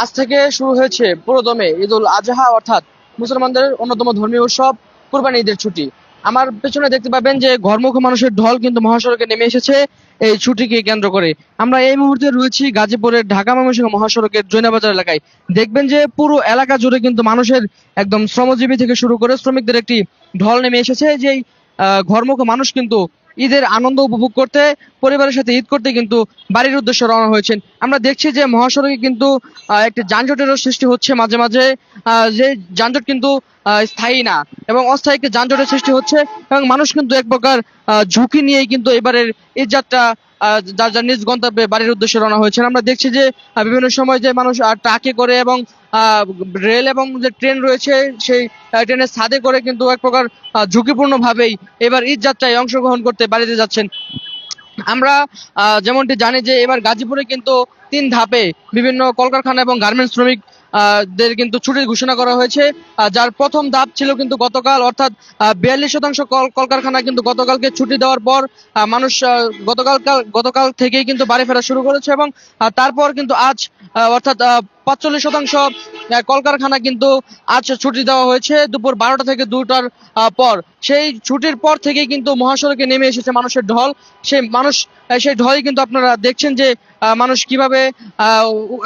আজ থেকে শুরু হয়েছে পুরোদমে ঈদুল আজহা অর্থাৎ মুসলমানদের অন্যতম ধর্মীয় উৎসব কুরবানি ঈদের ছুটি। আমার পেছনে দেখতে পাবেন যে ঘরমুখী মানুষের ঢল কিন্তু মহাসড়কে নেমে এসেছে এই ছুটিকে কেন্দ্র করে। আমরা এই মুহূর্তে রয়েছি গাজীপুরের ঢাকা ময়মনসিংহ মহাসড়কের জৈনাবাজার এলাকায়। দেখবেন যে পুরো এলাকা জুড়ে কিন্তু মানুষের একদম শ্রমজীবী থেকে শুরু করে শ্রমিকদের একটি ঢল নেমে এসেছে। যেই ঘরমুখী মানুষ কিন্তু ঈদের আনন্দ উপভোগ করতে, পরিবারের সাথে ঈদ করতে কিন্তু বাড়ির উদ্দেশ্যে রওনা হয়েছেন। আমরা দেখছি যে মহাসড়কে কিন্তু একটি যানজটেরও সৃষ্টি হচ্ছে মাঝে মাঝে। যে যানজট কিন্তু স্থায়ী না এবং অস্থায়ী একটি যানজটের সৃষ্টি হচ্ছে এবং মানুষ কিন্তু এক প্রকার ঝুঁকি নিয়েই কিন্তু এবারের এই যাত্রা যার যার নিজ গন্তব্যে বাড়ির উদ্দেশ্যে রওনা হয়েছেন। আমরা দেখছি যে বিভিন্ন সময় যে মানুষ ট্রাকে করে এবং রেল এবং যে ট্রেন রয়েছে সেই ট্রেনের ছাদে করে কিন্তু এক প্রকার ঝুঁকিপূর্ণ ভাবেই এবার ঈদ যাত্রায় অংশগ্রহণ করতে বাড়িতে যাচ্ছেন। আমরা যেমনটি জানি যে এবার গাজীপুরে কিন্তু 3 ধাপে বিভিন্ন কলকারখানা এবং গার্মেন্টস শ্রমিক দের কিন্তু ছুটির ঘোষণা করা হয়েছে। যার প্রথম ধাপ ছিল কিন্তু গতকাল, অর্থাৎ 42% কলকারখানা কিন্তু গতকালকে ছুটি দেওয়ার পর মানুষ গতকাল থেকেই কিন্তু বাড়ি ফেরা শুরু করেছে এবং তারপর কিন্তু আজ অর্থাৎ 45% কলকারখানা কিন্তু আজ ছুটি দেওয়া হয়েছে দুপুর 12টা থেকে 2টার পর। সেই ছুটির পর থেকেই কিন্তু মহাসড়কে নেমে এসেছে মানুষের ঢল। সেই ঢলই কিন্তু আপনারা দেখছেন যে মানুষ কিভাবে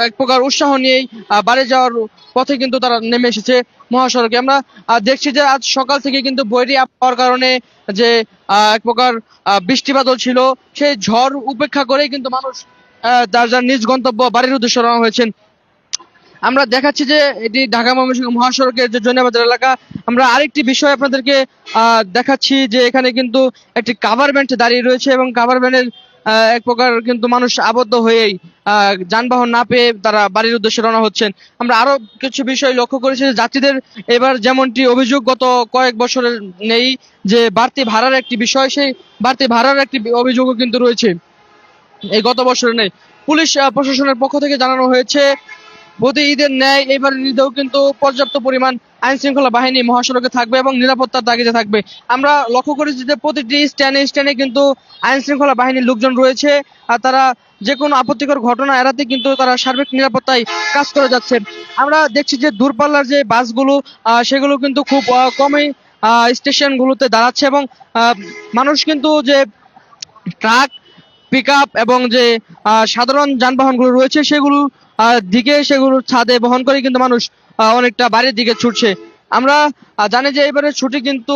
এক প্রকার উৎসাহ নিয়েই বাড়ি যাওয়ার পথে কিন্তু তারা নেমে এসেছে মহাসড়কে। আমরা দেখছি যে আজ সকাল থেকে কিন্তু বৈরী আবহাওয়ার কারণে যে এক প্রকার বৃষ্টি বাদল ছিল, সেই ঝড় উপেক্ষা করেই কিন্তু মানুষ যার যার নিজ গন্তব্য বাড়ির উদ্দেশ্যে রওনা হয়েছেন। আমরা দেখাচ্ছি যে এটি ঢাকা ময়মনসিংহ মহাসড়কের যে জৈনাবাজার এলাকা। আমরা আরেকটি বিষয় আপনাদেরকে দেখাচ্ছি যে এখানে কিন্তু একটি কাভার ভ্যান দাঁড়িয়ে রয়েছে এবং কাভার ভ্যানের এক প্রকার কিন্তু মানুষ আবদ্ধ হয়েই যানবাহন না পেয়ে তারা বাড়ির উদ্দেশ্যে রওনা হচ্ছেন। আমরা আরো কিছু বিষয় লক্ষ্য করেছি যে যাত্রীদের এবার যেমনটি অভিযোগ গত কয়েক বছরের নেই, যে বাড়তি ভাড়ার একটি বিষয়, সেই বাড়তি ভাড়ার একটি অভিযোগও কিন্তু রয়েছে এই গত বছরে নেই। পুলিশ প্রশাসনের পক্ষ থেকে জানানো হয়েছে প্রতি ঈদের ন্যায় এবারের ঈদেও কিন্তু পর্যাপ্ত পরিমাণ আইন শৃঙ্খলা বাহিনী মহাসড়কে থাকবে এবং নিরাপত্তার তাগিদে থাকবে। আমরা লক্ষ্য করেছি যে প্রতিটি স্ট্যান্ডে কিন্তু আইন শৃঙ্খলা বাহিনীর লোকজন রয়েছে আর তারা যে কোনো আপত্তিকর ঘটনা এড়াতে কিন্তু তারা সার্বিক নিরাপত্তায় কাজ করে যাচ্ছে। আমরা দেখছি যে দূরপাল্লার যে বাসগুলো সেগুলো কিন্তু খুব কমই স্টেশনগুলোতে দাঁড়াচ্ছে এবং মানুষ কিন্তু যে ট্রাক, পিকআপ এবং যে সাধারণ যানবাহনগুলো রয়েছে সেগুলো সেগুলোর ছাদে বহন করে কিন্তু মানুষ অনেকটা বাড়ির দিকে ছুটছে। আমরা জানি যে এবারে ছুটি কিন্তু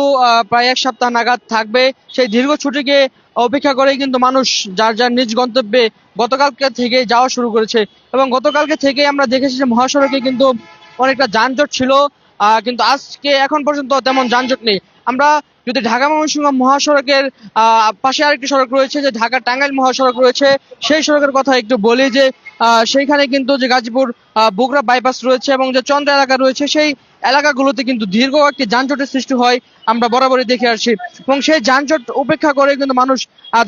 প্রায় 1 সপ্তাহ নাগাদ থাকবে। সেই দীর্ঘ ছুটিকে অপেক্ষা করেই কিন্তু মানুষ যার যার নিজ গন্তব্যে গতকালকে থেকে যাওয়া শুরু করেছে এবং গতকালকে থেকে আমরা দেখেছি যে মহাসড়কে কিন্তু অনেকটা যানজট ছিল, কিন্তু আজকে এখন পর্যন্ত তেমন যানজট নেই। আমরা যদি ঢাকা ময়মনসিংহ মহাসড়কের পাশে আরেকটি সড়ক রয়েছে যে ঢাকা টাঙ্গাইল মহাসড়ক রয়েছে, সেই সড়কের কথা একটু বলি যে সেইখানে কিন্তু যে গাজীপুর বগুড়া বাইপাস রয়েছে এবং যে চন্দ্র এলাকা রয়েছে, সেই এলাকাগুলোতে কিন্তু দীর্ঘ একটি যানজটের সৃষ্টি হয় আমরা বরাবরই দেখে আসছি এবং সেই যানজট উপেক্ষা করে কিন্তু মানুষ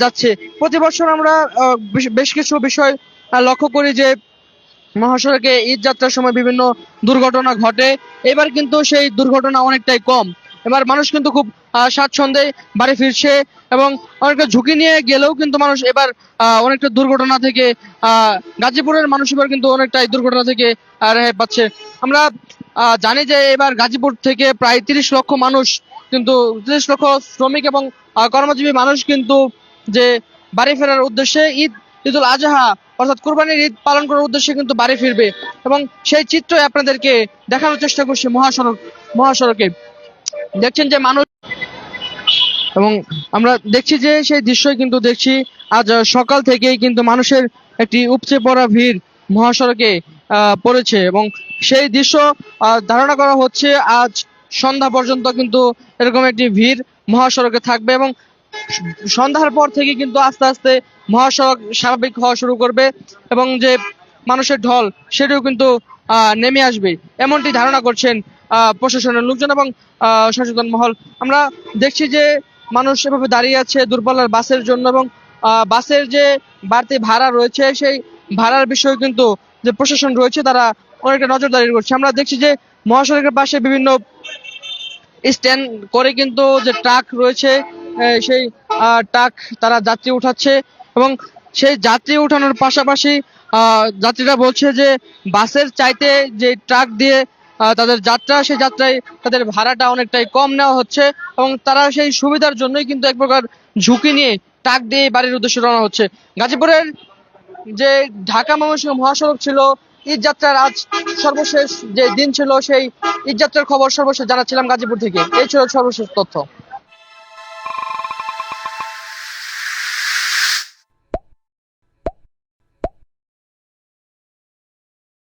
যাচ্ছে। প্রতি বছর আমরা বেশ কিছু বিষয় লক্ষ্য করি যে মহাসড়কে ঈদ যাত্রার সময় বিভিন্ন দুর্ঘটনা ঘটে। এবার কিন্তু সেই দুর্ঘটনা অনেকটাই কম। এবার মানুষ কিন্তু খুব স্বাচ্ছন্দ্যে বাড়ি ফিরছে এবং অনেকটা ঝুঁকি নিয়ে গেলেও কিন্তু মানুষ এবার অনেকটা দুর্ঘটনা থেকে গাজীপুরের মানুষ এবার কিন্তু অনেকটাই দুর্ঘটনা থেকে রেহাই পাচ্ছে। আমরা জানি যে এবার গাজীপুর থেকে প্রায় 30 লক্ষ মানুষ কিন্তু 30 লক্ষ শ্রমিক এবং কর্মজীবী মানুষ কিন্তু যে বাড়ি ফেরার উদ্দেশ্যে ঈদুল আজহা অর্থাৎ কুরবানির ঈদ পালন করার উদ্দেশ্যে কিন্তু বাড়ি ফিরবে এবং সেই চিত্রই আপনাদেরকে দেখানোর চেষ্টা করছি মহাসড়কে। দেখছেন যে মানুষ এবং আমরা দেখছি যে সেই দৃশ্যই কিন্তু দেখছি আজ সকাল থেকেই কিন্তু মানুষের একটি উপচে পড়া ভিড় মহাসড়কে পড়েছে এবং সেই দৃশ্য ধারণা করা হচ্ছে আজ সন্ধ্যা পর্যন্ত কিন্তু এরকম একটি ভিড় মহাসড়কে থাকবে এবং সন্ধ্যার পর থেকে কিন্তু আস্তে আস্তে মহাসড়ক স্বাভাবিক হওয়া শুরু করবে এবং যে মানুষের ঢল সেটাও কিন্তু নেমে আসবে এমনটি ধারণা করছেন প্রশাসনের লোকজন এবং সচেতন মহল। আমরা দেখছি যে মানুষ এভাবে দাঁড়িয়ে আছে দূরপাল্লার বাসের জন্য এবং বাসের যে বাড়তি ভাড়া রয়েছে সেই ভাড়ার বিষয়ে কিন্তু যে প্রশাসন রয়েছে তারা অনেকটা নজরদারি করছে। আমরা দেখছি যে মহাসড়কের পাশে বিভিন্ন স্ট্যান্ড করে কিন্তু যে ট্রাক রয়েছে সেই ট্রাক তারা যাত্রী উঠাচ্ছে এবং সেই যাত্রী উঠানোর পাশাপাশি যাত্রীরা বলছে যে বাসের চাইতে যে ট্রাক দিয়ে তাদের যাত্রা, সেই যাত্রায় তাদের ভাড়াটা অনেকটাই কম নেওয়া হচ্ছে এবং তারা সেই সুবিধার জন্যই কিন্তু এক প্রকার ঝুঁকি নিয়ে ট্রাক দিয়ে বাড়ির উদ্দেশ্যে রওনা হচ্ছে। গাজীপুরের যে ঢাকা ময়মনসিংহ মহাসড়ক ছিল, ঈদ যাত্রার আজ সর্বশেষ যে দিন ছিল, সেই ঈদ যাত্রার খবর সর্বশেষ জানাচ্ছিলাম গাজীপুর থেকে। এই ছিল সর্বশেষ তথ্য।